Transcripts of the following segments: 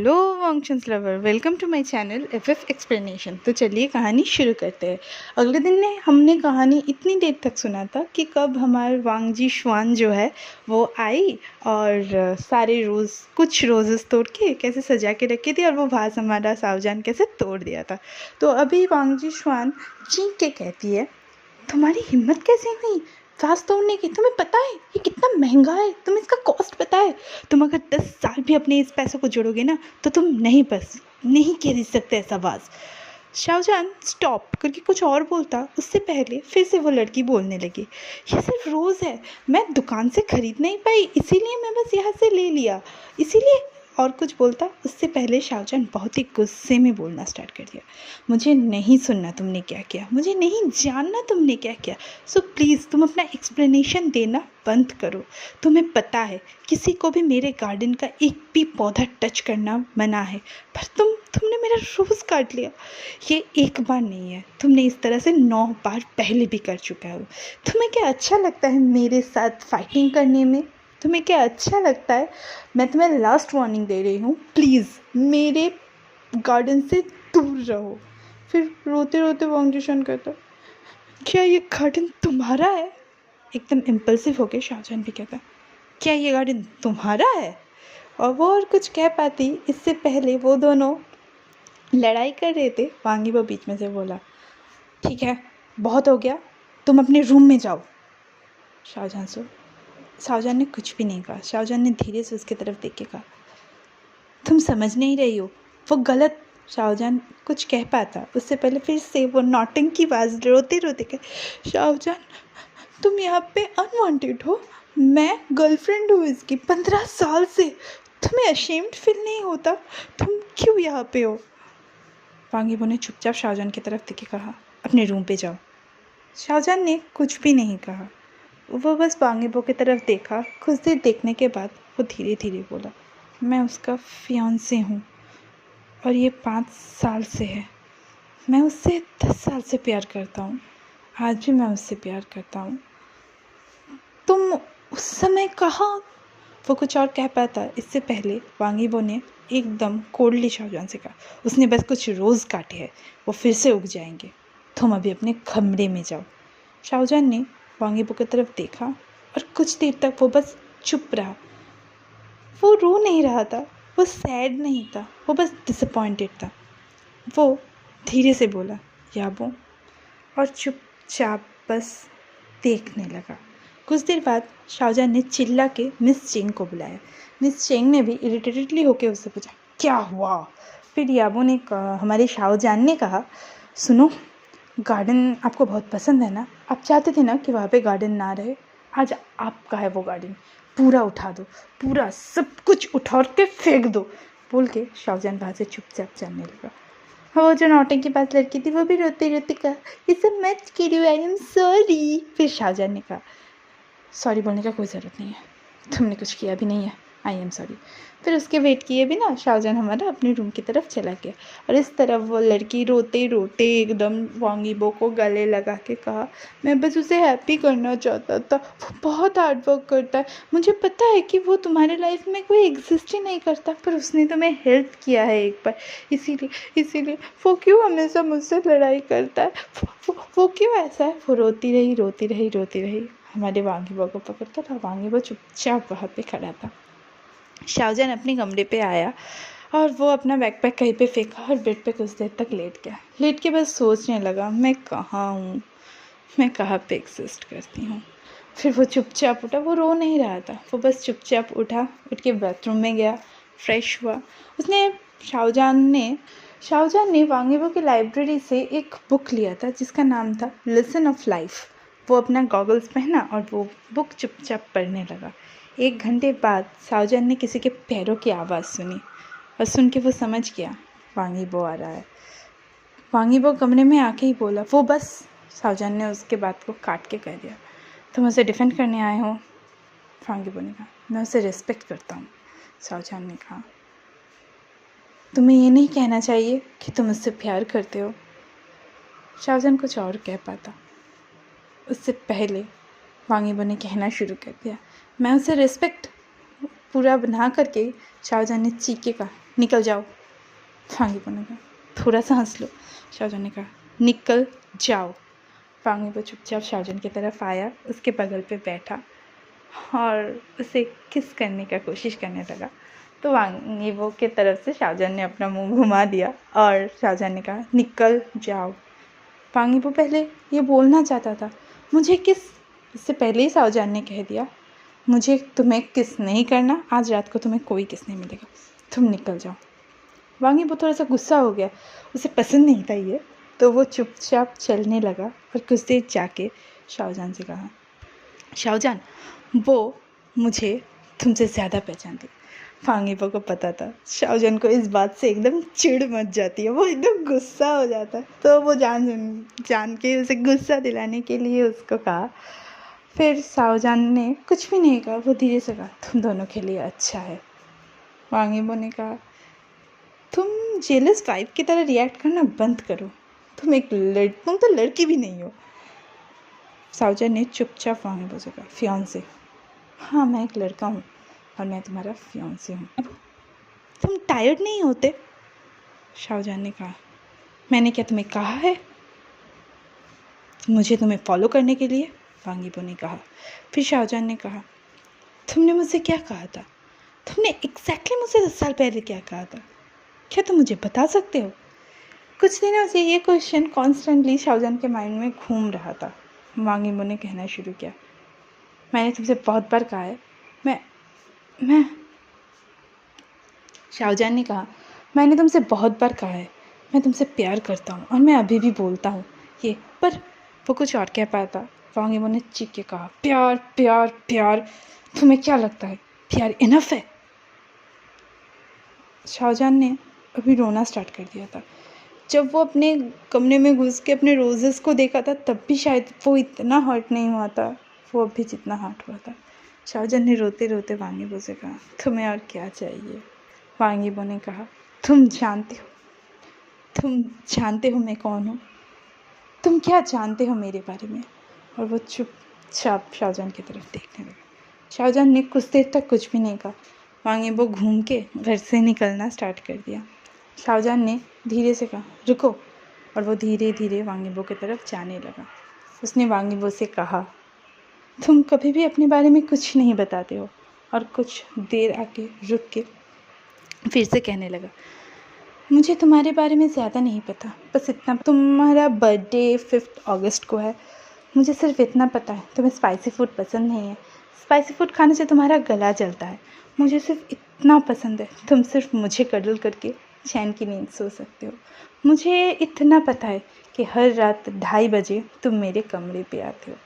Hello functions lover, welcome to my channel FF explanation. तो चलिए कहानी शुरू करते हैं। अगले दिन ने हमने कहानी इतनी देर तक सुना था कि कब हमारे वांगजी श्वान जो है वो आई और सारे कुछ रोजेस तोड़ के कैसे सजा के रखी थी और वो भास हमारा सावजान कैसे तोड़ दिया था। तो अभी वांगजी श्वान चीख के कहती है, तुम्हारी हिम्मत कैसे हुई वास तोड़ने की? तुम्हें पता है ये कितना महंगा है? तुम्हें इसका कॉस्ट पता है? तुम अगर 10 साल भी अपने इस पैसों को जोड़ोगे ना तो तुम नहीं खरीद सकते ऐसा वास। शाहजहान स्टॉप करके कुछ और बोलता उससे पहले फिर से वो लड़की बोलने लगी, ये सिर्फ रोज़ है, मैं दुकान से खरीद नहीं पाई इसीलिए मैं बस यहाँ से ले लिया, इसीलिए। और कुछ बोलता उससे पहले शाहजहान बहुत ही गुस्से में बोलना स्टार्ट कर दिया, मुझे नहीं सुनना तुमने क्या किया, मुझे नहीं जानना तुमने क्या किया, सो प्लीज़ तुम अपना एक्सप्लेनेशन देना बंद करो। तुम्हें पता है किसी को भी मेरे गार्डन का एक भी पौधा टच करना मना है, पर तुमने मेरा रोज़ काट लिया। ये एक बार नहीं है, तुमने इस तरह से 9 बार पहले भी कर चुका हो। तुम्हें क्या अच्छा लगता है मेरे साथ फाइटिंग करने में? तुम्हें क्या अच्छा लगता है? मैं तुम्हें लास्ट वार्निंग दे रही हूँ, प्लीज़ मेरे गार्डन से दूर रहो। फिर रोते रोते वांगजिशन कहता, क्या ये गार्डन तुम्हारा है? एकदम इम्पल्सिव होके शाहजहान भी कहता, क्या ये गार्डन तुम्हारा है? और वो और कुछ कह पाती इससे पहले वो दोनों लड़ाई कर रहे थे। वांगी वो बीच में से बोला, ठीक है बहुत हो गया, तुम अपने रूम में जाओ। शाहजहान ने कुछ भी नहीं कहा। शाहजहान ने धीरे से उसकी तरफ देख के कहा, तुम समझ नहीं रही हो, वो गलत। शाहजहान कुछ कह पाता उससे पहले फिर से वो नौटंकी आवाज़ रोते रोते कहे, शाहजहान तुम यहाँ पे अनवांटेड हो, मैं गर्लफ्रेंड हूँ इसकी 15 साल से, तुम्हें अशेम्ड फील नहीं होता? तुम क्यों यहाँ पे हो? वांगीबो ने चुपचाप शाहजहान की तरफ देख के कहा, अपने रूम पे जाओ। शाहजहान ने कुछ भी नहीं कहा, वो बस वांगीबो की तरफ देखा। कुछ देर देखने के बाद वो धीरे धीरे बोला, मैं उसका फियांसे हूँ और ये 5 साल से है। मैं उससे 10 साल से प्यार करता हूँ, आज भी मैं उससे प्यार करता हूँ। तुम उस समय कहा? वो कुछ और कह पाता इससे पहले वांगीबो ने एकदम कोल्डली शाहजहान से कहा, उसने बस कुछ रोज़ काटे हैं, वो फिर से उग जाएंगे, तुम अभी अपने कमरे में जाओ। शाहजहान ने वांगीबो की तरफ देखा और कुछ देर तक वो बस चुप रहा। वो रो नहीं रहा था, वो सैड नहीं था, वो बस डिसअपॉइंटेड था। वो धीरे से बोला, याबो, और चुपचाप बस देखने लगा। कुछ देर बाद शाहजहान ने चिल्ला के मिस चेंग को बुलाया। मिस चेंग ने भी इरिटेटेडली होकर उससे पूछा, क्या हुआ? फिर याबो ने हमारे शाहजहान ने कहा, सुनो, गार्डन आपको बहुत पसंद है ना? आप चाहते थे ना कि वहाँ पे गार्डन ना रहे, आज आपका है वो गार्डन, पूरा उठा दो, पूरा सब कुछ उठा के फेंक दो। बोल के शाहजहान वहाँ से चुपचाप चलने लगा। वो जो नौटंकी पास लड़की थी वो भी रोते रोते कहा, ये सब मत करो, आई एम सॉरी। फिर शाहजहान ने कहा, सॉरी बोलने का कोई ज़रूरत नहीं है, तुमने कुछ किया भी नहीं है, आई एम सॉरी। फिर उसके वेट किए बिना शाहजहान हमारा अपने रूम की तरफ चला गया और इस तरफ वो लड़की रोते रोते एकदम वांगीबो को गले लगा के कहा, मैं बस उसे हैप्पी करना चाहता था, वो बहुत हार्ड वर्क करता है, मुझे पता है कि वो तुम्हारे लाइफ में कोई एग्जिस्ट ही नहीं करता, पर उसने तुम्हें हेल्प किया है एक बार, इसीलिए वो क्यों हमेशा मुझसे लड़ाई करता है? वो क्यों ऐसा है? वो रोती रही हमारे वांगीबो को पकड़कर, और वांगीबो चुपचाप वहाँ पे खड़ा था। शाहजहान अपने कमरे पे आया और वो अपना बैकपैक कहीं पे फेंका और बेड पे कुछ देर तक लेट गया। लेट के बस सोचने लगा, मैं कहाँ हूँ, मैं कहाँ पे एग्जिस्ट करती हूँ। फिर वो चुपचाप उठा, वो रो नहीं रहा था, वो बस चुपचाप उठ के बाथरूम में गया, फ्रेश हुआ। शाहजहान ने वांगीबो की लाइब्रेरी से एक बुक लिया था जिसका नाम था लेसन ऑफ लाइफ। वो अपना गॉगल्स पहना और वो बुक चुपचाप पढ़ने लगा। 1 घंटे बाद शाहजहान ने किसी के पैरों की आवाज़ सुनी और सुन के वो समझ गया वांगीबो आ रहा है। वांगीबो कमरे में आके ही बोला, वो बस। शाहजहान ने उसके बात को काट के कह दिया, तुम उसे डिफेंड करने आए हो? वांगीबो ने कहा, मैं उसे रिस्पेक्ट करता हूँ। शाहजहान ने कहा, तुम्हें ये नहीं कहना चाहिए कि तुम उससे प्यार करते हो। शाहजहान कुछ और कह पाता उससे पहले वांगीबो ने कहना शुरू कर दिया, मैं उसे रिस्पेक्ट पूरा बना करके शाहजहान ने चीख के कहा, निकल जाओ। वांगीबो ने कहा, थोड़ा सा हंस लो। शाहजहां ने कहा, निकल जाओ। वांगीबो चुपचाप शाहजहां की तरफ आया, उसके बगल पे बैठा और उसे किस करने का कोशिश करने लगा। तो वांगीबो की तरफ से शाहजहां ने अपना मुंह घुमा दिया और शाहजहां ने कहा, निकल जाओ। वांगीबो पहले ये बोलना चाहता था, मुझे किस, इससे पहले ही शाहजहां ने कह दिया, मुझे तुम्हें किस नहीं करना, आज रात को तुम्हें कोई किस नहीं मिलेगा, तुम निकल जाओ। वांगीबो थोड़ा सा गुस्सा हो गया, उसे पसंद नहीं था ये, तो वो चुपचाप चलने लगा और कुछ देर जाके शाहजहां से कहा, शाहजहां, वो मुझे तुमसे ज़्यादा पहचानती। वांगीबो को पता था शाहजहां को इस बात से एकदम चिढ़ मच जाती है, वो एकदम गुस्सा हो जाता है, तो वो जान के उसे गुस्सा दिलाने के लिए उसको कहा। फिर शाहजहां ने कुछ भी नहीं कहा, वो धीरे से कहा, तुम दोनों के लिए अच्छा है। वांगीबो ने कहा, तुम जेलस वाइफ की तरह रिएक्ट करना बंद करो, तुम तो लड़की भी नहीं हो। शाहजहां ने चुपचाप वांगीबो से कहा, फियांसे, हाँ मैं एक लड़का हूँ और मैं तुम्हारा फियांसे हूँ। तुम टायर्ड नहीं होते? शाहजहां ने कहा, मैंने क्या तुम्हें कहा है मुझे तुम्हें फॉलो करने के लिए? वांगीबो ने कहा। फिर शाहजहां ने कहा, तुमने मुझसे क्या कहा था? तुमने एग्जैक्टली मुझसे 10 साल पहले क्या कहा था? क्या तुम मुझे बता सकते हो? कुछ दिनों से ये क्वेश्चन कॉन्स्टेंटली शाहजहां के माइंड में घूम रहा था। वांगीबो ने कहना शुरू किया, मैंने तुमसे बहुत बार कहा है, मैं शाहजहां ने कहा, मैंने तुमसे बहुत बार कहा है, मैं तुमसे प्यार करता हूँ और मैं अभी भी बोलता हूँ ये, पर वो कुछ और कह पाया था। वांगीबो ने चीख के कहा, प्यार प्यार प्यार, तुम्हें क्या लगता है प्यार इनफ है? शाहजहां ने अभी रोना स्टार्ट कर दिया था। जब वो अपने कमरे में घुस के अपने रोजेस को देखा था, तब भी शायद वो इतना हर्ट नहीं हुआ था, वो अभी जितना हर्ट हुआ था। शाहजहां ने रोते रोते वांगीबो से कहा, तुम्हें और क्या चाहिए? वांगीबो ने कहा, तुम जानते हो मैं कौन हूँ? तुम क्या जानते हो मेरे बारे में? और वो चुपचाप शाहजहां की तरफ देखने लगा। शाहजहां ने कुछ देर तक कुछ भी नहीं कहा। वांगीबो घूम के घर से निकलना स्टार्ट कर दिया। शाहजहां ने धीरे से कहा, रुको, और वो धीरे धीरे वांगीबो की तरफ जाने लगा। उसने वांगीबो से कहा, तुम कभी भी अपने बारे में कुछ नहीं बताते हो। और कुछ देर आके रुक के फिर से कहने लगा, मुझे तुम्हारे बारे में ज़्यादा नहीं पता, बस इतना, तुम्हारा बर्थडे 5 अगस्त को है, मुझे सिर्फ इतना पता है तुम्हें स्पाइसी फूड पसंद नहीं है, स्पाइसी फूड खाने से तुम्हारा गला जलता है, मुझे सिर्फ इतना पसंद है, तुम सिर्फ मुझे कडल करके चैन की नींद सो सकते हो। मुझे इतना पता है कि हर रात 2:30 बजे तुम मेरे कमरे पे आते हो।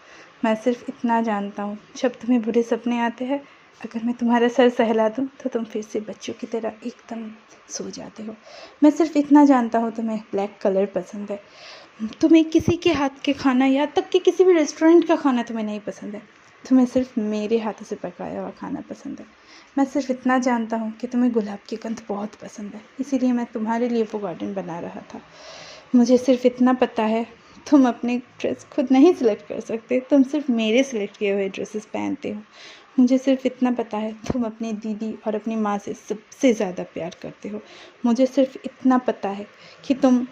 मैं सिर्फ इतना जानता हूँ, जब तुम्हें बुरे सपने आते हैं, अगर मैं तुम्हारा सर सहला दूँ तो तुम फिर से बच्चों की तरह एकदम सो जाते हो। मैं सिर्फ इतना जानता हूँ तुम्हें ब्लैक कलर पसंद है, तुम्हें किसी के हाथ के खाना, यहाँ तक कि किसी भी रेस्टोरेंट का खाना तुम्हें नहीं पसंद है, तुम्हें सिर्फ मेरे हाथों से पकाया हुआ खाना पसंद है। मैं सिर्फ इतना जानता हूँ कि तुम्हें गुलाब की गंध बहुत पसंद है, इसीलिए मैं तुम्हारे लिए वो गार्डन बना रहा था। मुझे सिर्फ इतना पता है, तुम अपने ड्रेस खुद नहीं सिलेक्ट कर सकते, तुम सिर्फ मेरे सिलेक्ट किए हुए ड्रेसेस पहनते हो। मुझे सिर्फ इतना पता है, तुम अपनी दीदी और अपनी माँ से सबसे ज़्यादा प्यार करते हो। मुझे सिर्फ इतना पता है कि तुम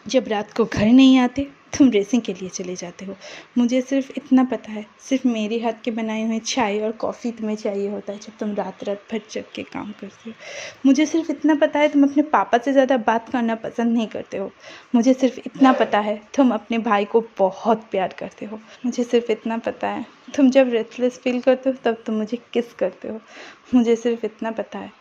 जब रात को घर नहीं आते, तुम रेसिंग के लिए चले जाते हो। मुझे सिर्फ इतना पता है, सिर्फ मेरे हाथ के बनाए हुए चाय और कॉफ़ी तुम्हें चाहिए होता है जब तुम रात रात भर जग के काम करते हो। मुझे सिर्फ इतना पता है, तुम अपने पापा से ज़्यादा बात करना पसंद नहीं करते हो। मुझे सिर्फ इतना पता है, तुम अपने भाई को बहुत प्यार करते हो। मुझे सिर्फ इतना पता है, तुम जब रेस्टलेस फील करते हो तब तुम मुझे किस करते हो। मुझे सिर्फ इतना पता है,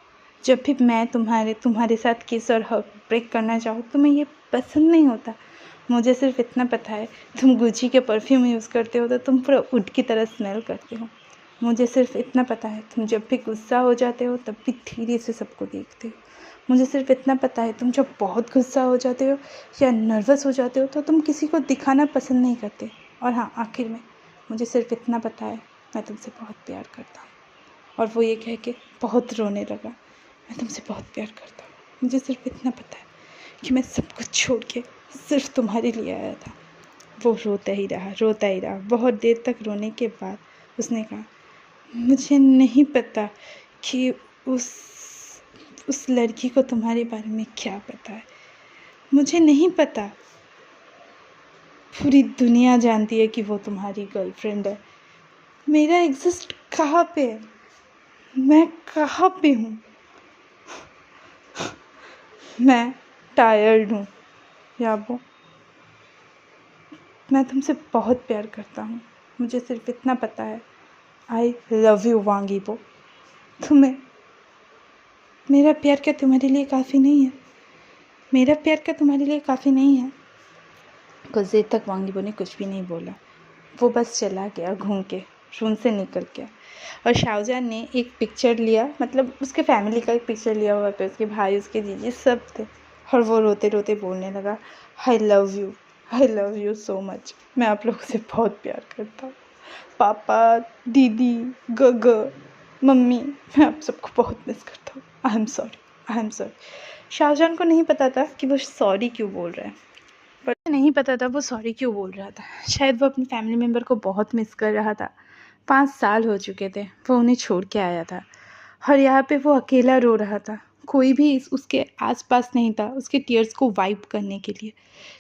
जब भी मैं तुम्हारे साथ किस और हग ब्रेक करना चाहूँ तुम्हें ये पसंद नहीं होता। मुझे सिर्फ इतना पता है, तुम गुची के परफ्यूम यूज़ करते हो तो तुम पूरा वुड की तरह स्मेल करते हो। मुझे सिर्फ इतना पता है, तुम जब भी गुस्सा हो जाते हो तब भी धीरे से सबको देखते हो। मुझे सिर्फ इतना पता है, तुम जब बहुत गुस्सा हो जाते हो या नर्वस हो जाते हो तो तुम किसी को दिखाना पसंद नहीं करते। और हाँ, आखिर में मुझे सिर्फ इतना पता है, मैं तुमसे बहुत प्यार करता हूँ। और वो ये कह के बहुत रोने लगा, मैं तुमसे बहुत प्यार करता हूँ। मुझे सिर्फ इतना पता है कि मैं सब कुछ छोड़ के सिर्फ तुम्हारे लिए आया था। वो रोता ही रहा। बहुत देर तक रोने के बाद उसने कहा, मुझे नहीं पता कि उस लड़की को तुम्हारे बारे में क्या पता है? मुझे नहीं पता। पूरी दुनिया जानती है कि वो तुम्हारी गर्लफ्रेंड है। मेरा एग्जिस्ट कहाँ पे है? मैं कहाँ पे हूँ? मैं टायर्ड हूँ याबो। मैं तुमसे बहुत प्यार करता हूँ। मुझे सिर्फ इतना पता है, आई लव यू वांगीबो। तुम्हें मेरा प्यार क्या तुम्हारे लिए काफ़ी नहीं है? मेरा प्यार क्या तुम्हारे लिए काफ़ी नहीं है? कुछ देर तक वांगीबो ने कुछ भी नहीं बोला। वो बस चला गया घूम के, रूम से निकल गया। और शाहजहान ने एक पिक्चर लिया, मतलब उसके फैमिली का एक पिक्चर लिया हुआ था, उसके भाई, उसके जीजी सब थे। और वो रोते रोते बोलने लगा, I love you so much. मैं आप लोगों से बहुत प्यार करता हूँ। पापा, दीदी, गग, मम्मी, मैं आप सबको बहुत मिस करता हूँ। I am sorry. शाहजहान को नहीं पता था कि वो सॉरी क्यों बोल रहा है, पर नहीं पता था वो सॉरी क्यों बोल रहा था। शायद वो अपने फैमिली मेम्बर को बहुत मिस कर रहा था। 5 साल हो चुके थे वो उन्हें छोड़ के आया था, और यहाँ पे वो अकेला रो रहा था। कोई भी उसके आसपास नहीं था उसके टीयर्स को वाइप करने के लिए।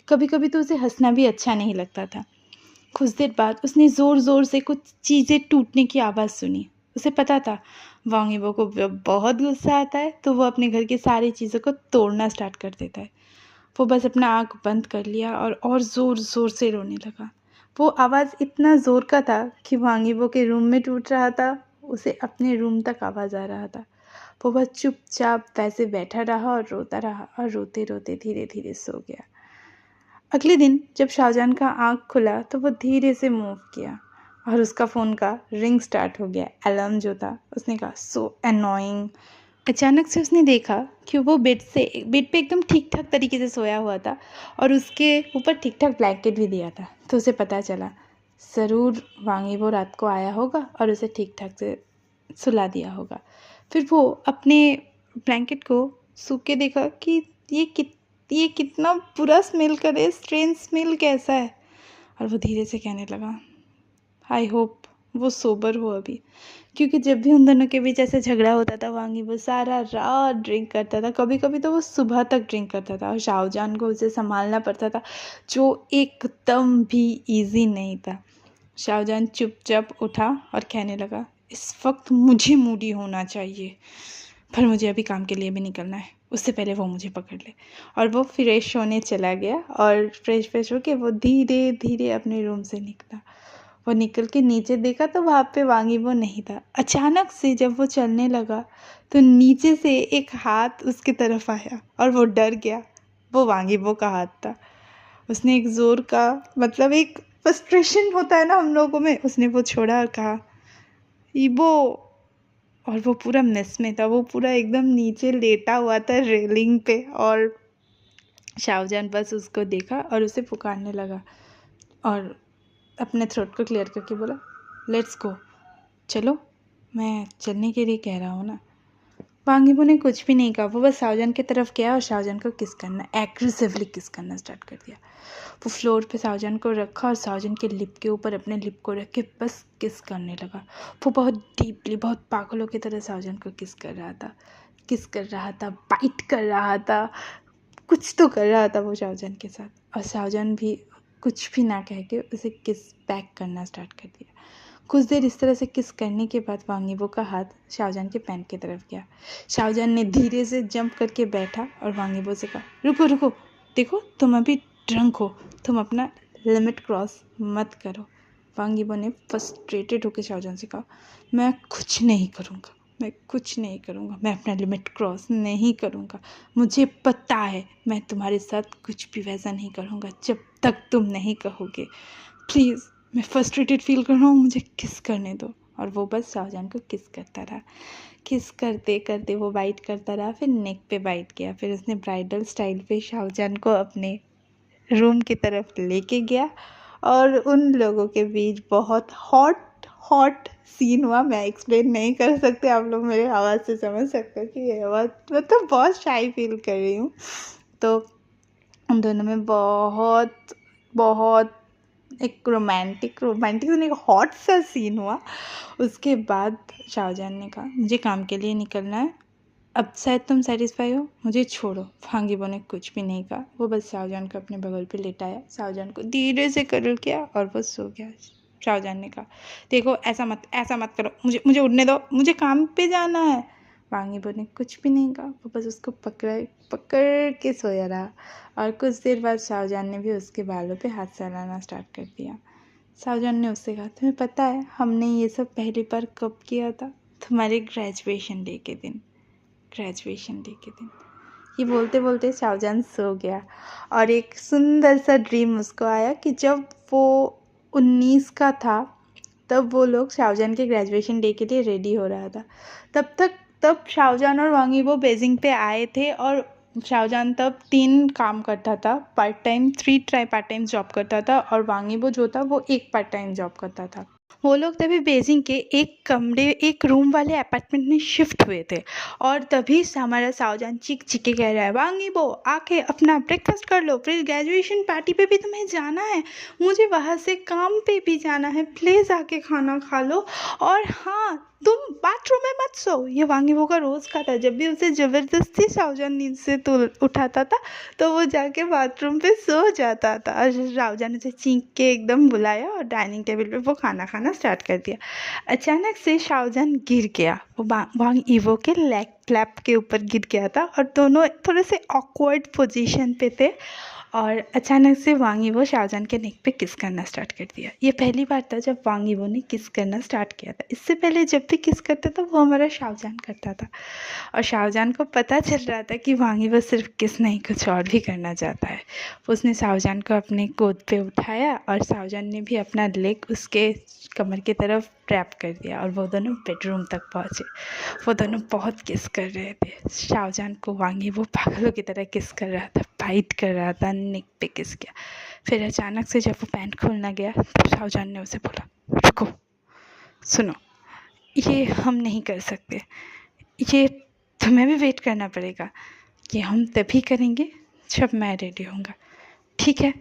कभी कभी तो उसे हंसना भी अच्छा नहीं लगता था। कुछ देर बाद उसने ज़ोर ज़ोर से कुछ चीज़ें टूटने की आवाज़ सुनी। उसे पता था वांगीबो को जब बहुत गुस्सा आता है तो वो अपने घर की सारी चीज़ों को तोड़ना स्टार्ट कर देता है। वो बस अपना आँख बंद कर लिया और ज़ोर ज़ोर से रोने लगा। वो आवाज़ इतना ज़ोर का था कि वांगीबो के रूम में टूट रहा था, उसे अपने रूम तक आवाज़ आ रहा था। वो बस चुपचाप वैसे बैठा रहा और रोता रहा, और रोते रोते धीरे धीरे सो गया। अगले दिन जब शाहजहान का आँख खुला तो वो धीरे से मूव किया, और उसका फ़ोन का रिंग स्टार्ट हो गया। अलार्म जो था, उसने कहा, सो एनोइंग। अचानक से उसने देखा कि वो बेड पे एकदम ठीक ठाक तरीके से सोया हुआ था, और उसके ऊपर ठीक ठाक ब्लैंकेट भी दिया था। तो उसे पता चला ज़रूर वांगीबो रात को आया होगा और उसे ठीक ठाक से सुला दिया होगा। फिर वो अपने ब्लैंकेट को सूख के देखा कि ये कितना बुरा स्मेल करे, स्ट्रेंज स्मेल कैसा है। और वो धीरे से कहने लगा, आई होप वो सोबर हो अभी, क्योंकि जब भी उन दोनों के बीच ऐसे झगड़ा होता था वांगीबो सारा रात ड्रिंक करता था। कभी कभी तो वो सुबह तक ड्रिंक करता था, और शाहजहान को उसे संभालना पड़ता था, जो एकदम भी इजी नहीं था। शाहजहान चुपचाप उठा और कहने लगा, इस वक्त मुझे मूडी होना चाहिए, पर मुझे अभी काम के लिए भी निकलना है, उससे पहले वो मुझे पकड़ ले। और वो फ्रेश होने चला गया, और फ्रेश होके वो धीरे धीरे अपने रूम से निकला। वो निकल के नीचे देखा तो वहाँ पे वांगीबो नहीं था। अचानक से जब वो चलने लगा तो नीचे से एक हाथ उसकी तरफ आया, और वो डर गया। वो वांगीबो का हाथ था। उसने एक ज़ोर का, मतलब एक फ्रस्ट्रेशन होता है ना हम लोगों में, उसने वो छोड़ा और कहा, ईबो। और वो पूरा मेस में था, वो पूरा एकदम नीचे लेटा हुआ था रेलिंग पे, और शाहजहान बस उसको देखा और उसे पुकारने लगा, और अपने थ्रोट को क्लियर करके बोला, लेट्स गो, चलो, मैं चलने के लिए कह रहा हूँ ना। वांगीबो ने कुछ भी नहीं कहा, वो बस शाहजहान की तरफ गया और शाहजहान को किस करना, एग्रेसिवली किस करना स्टार्ट कर दिया। वो फ्लोर पे शाहजहान को रखा और शाहजहान के लिप के ऊपर अपने लिप को रख के बस किस करने लगा। वो बहुत डीपली, बहुत पागलों की तरह शाहजहान को किस कर रहा था, बाइट कर रहा था, कुछ तो कर रहा था वो शाहजहान के साथ। और शाहजहान भी कुछ भी ना कह के उसे किस बैक करना स्टार्ट कर दिया। कुछ देर इस तरह से किस करने के बाद वांगीबो का हाथ शाहजहान के पैंट की तरफ गया। शाहजहान ने धीरे से जंप करके बैठा और वांगीबो से कहा, रुको रुको, देखो तुम अभी ड्रंक हो, तुम अपना लिमिट क्रॉस मत करो। वांगीबो ने फ्रस्ट्रेटेड होकर शाहजहान से कहा, मैं कुछ नहीं करूँगा, मैं अपना लिमिट क्रॉस नहीं करूँगा। मुझे पता है मैं तुम्हारे साथ कुछ भी वैसा नहीं करूँगा जब तक तुम नहीं कहोगे। प्लीज़, मैं फ्रस्ट्रेटेड फील कर रहा हूँ, मुझे किस करने दो। और वो बस शाहजहान को किस करता रहा। किस करते करते वो बाइट करता रहा, फिर नेक पे बाइट किया। फिर उसने ब्राइडल स्टाइल पे शाहजहान को अपने रूम की तरफ लेके गया, और उन लोगों के बीच बहुत हॉट सीन हुआ। मैं एक्सप्लेन नहीं कर सकते, आप लोग मेरे आवाज़ से समझ सकते हो कि ये आवाज़, मतलब बहुत शाई फील कर रही हूँ। तो उन दोनों में बहुत बहुत एक रोमांटिक एक हॉट सा सीन हुआ। उसके बाद शाहजहान ने कहा, मुझे काम के लिए निकलना है, अब शायद तुम सेटिस्फाई हो, मुझे छोड़ो। वांगीबो ने कुछ भी नहीं कहा, वो बस शाहजहान को अपने बगल पे लेटाया, शाहजहान को धीरे से करल किया और वो सो गया। शाहजहान ने कहा, देखो ऐसा मत करो, मुझे उठने दो, मुझे काम पे जाना है। वांगीबो ने कुछ भी नहीं कहा, वो बस उसको पकड़ के सोया रहा। और कुछ देर बाद शाहजहान ने भी उसके बालों पे हाथ सहलाना स्टार्ट कर दिया। शाहजहान ने उससे कहा, तुम्हें पता है हमने ये सब पहली बार कब किया था? तुम्हारे ग्रेजुएशन डे के दिन। ये बोलते बोलते शाहजहान सो गया और एक सुंदर सा ड्रीम उसको आया कि जब वो 19 का था तब वो लोग शाहजहान के ग्रेजुएशन डे के लिए रेडी हो रहा था। तब शाहजहान और वांगीबो बेजिंग पे आए थे और शाहजहान तब 3 काम करता था, पार्ट टाइम जॉब करता था और वांगीबो जो था वो 1 पार्ट टाइम जॉब करता था। वो लोग तभी बेजिंग के एक रूम वाले अपार्टमेंट में शिफ्ट हुए थे और तभी हमारा शाहजहान चीख के कह रहा है, वांगीबो आके अपना ब्रेकफास्ट कर लो, फिर ग्रेजुएशन पार्टी पे भी तुम्हें जाना है, मुझे वहाँ से काम पे भी जाना है, प्लीज़ आके खाना खा लो। और हाँ, तुम बाथरूम में मत सो। ये वांगीबो का रोज़ का था, जब भी उसे ज़बरदस्ती शाहजहान नींद से उठाता था तो वो जाके बाथरूम पे सो जाता था। और शाहजहान उसे चीख के एकदम बुलाया और डाइनिंग टेबल पे वो खाना खाना स्टार्ट कर दिया। अचानक से शाहजहान गिर गया, वो वांगीबो के लैप के ऊपर गिर गया था और दोनों थोड़े से ऑकवर्ड पोजीशन पे थे। और अचानक से वांगीबो शाहजहान के नेक पे किस करना स्टार्ट कर दिया। ये पहली बार था जब वांगीबो ने किस करना स्टार्ट किया था। इससे पहले जब भी किस करता था वो हमारा शाहजहान करता था और शाहजहान को पता चल रहा था कि वांगीबो सिर्फ किस नहीं कुछ और भी करना चाहता है। उसने शाहजहान को अपने गोद पे उठाया और शाहजहान ने भी अपना लेग उसके कमर की तरफ रैप कर दिया और वो दोनों बेडरूम तक पहुँचे। वो दोनों बहुत किस कर रहे थे। शाहजहान को वांगीबो पागलों की तरह किस कर रहा था, फाइट कर रहा था, नेक पे किस किया। फिर अचानक से जब वो पैंट खोलना गया तब शाहजहान ने उसे बोला, रुको, सुनो, ये हम नहीं कर सकते, ये तुम्हें भी वेट करना पड़ेगा, ये हम तभी करेंगे जब मैं रेडी होऊंगा, ठीक है?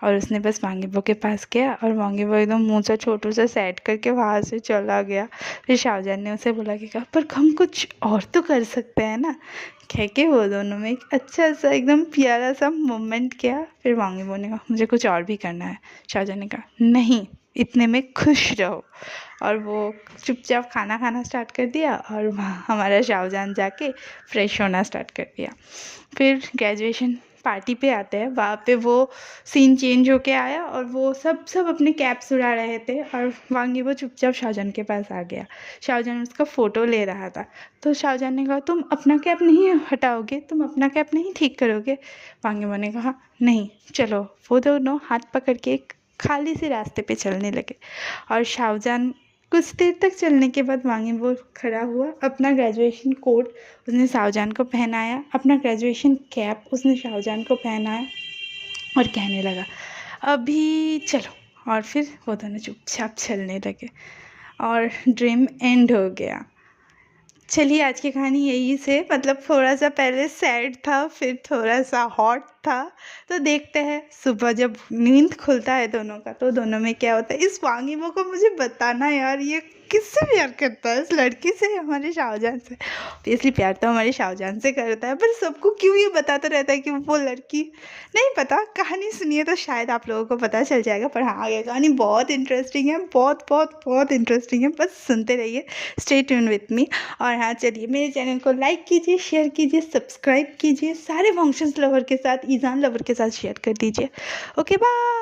और उसने बस वांगीबो के पास गया और वांगीबो एकदम मुँह सा छोटू सा सेट करके वहाँ से चला गया। फिर शाहजहान ने उसे बोला कि कहा, पर हम कुछ और तो कर सकते हैं ना? कह के वो दोनों में एक अच्छा सा एकदम प्यारा सा मोमेंट किया। फिर वांगीबो ने कहा, मुझे कुछ और भी करना है। शाहजहान ने कहा, नहीं, इतने में खुश रहो। और वो चुपचाप खाना खाना स्टार्ट कर दिया और हमारा शाहजहान जाके फ्रेश होना स्टार्ट कर दिया। फिर ग्रेजुएशन पार्टी पे आते हैं, वहाँ पे वो सीन चेंज होके आया और वो सब अपने कैप्स उड़ा रहे थे और वांगीबो चुपचाप शाहजहान के पास आ गया। शाहजहान उसका फ़ोटो ले रहा था तो शाहजहान ने कहा, तुम अपना कैप नहीं हटाओगे, तुम अपना कैप नहीं ठीक करोगे? वांगीबो ने कहा, नहीं, चलो। वो दोनों हाथ पकड़ के एक खाली से रास्ते पे चलने लगे और शाहजहान कुछ देर तक चलने के बाद वांगीबो खड़ा हुआ, अपना ग्रेजुएशन कोट उसने शाहजहान को पहनाया, अपना ग्रेजुएशन कैप उसने शाहजहान को पहनाया और कहने लगा, अभी चलो। और फिर वो दोनों चुपचाप चलने लगे और ड्रीम एंड हो गया। चलिए, आज की कहानी यही से, मतलब थोड़ा सा पहले सैड था, फिर थोड़ा सा हॉट था। तो देखते हैं सुबह जब नींद खुलता है दोनों का तो दोनों में क्या होता है। इस वांगीबो को मुझे बताना यार, ये किससे प्यार करता है? इस लड़की से, हमारे शाहजहान से। ऑब्वियसली प्यार तो हमारे शाहजहान से करता है, पर सबको क्यों ये बताता रहता है कि वो लड़की? नहीं पता, कहानी सुनिए तो शायद आप लोगों को पता चल जाएगा। पर हाँ, आगे कहानी बहुत इंटरेस्टिंग है, बहुत बहुत बहुत इंटरेस्टिंग है, बस सुनते रहिए। Stay tune with me. और हाँ, चलिए, मेरे चैनल को लाइक कीजिए, शेयर कीजिए, सब्सक्राइब कीजिए, सारे फंक्शंस लवर के साथ, ईजान लवर के साथ शेयर कर दीजिए। Okay, bye.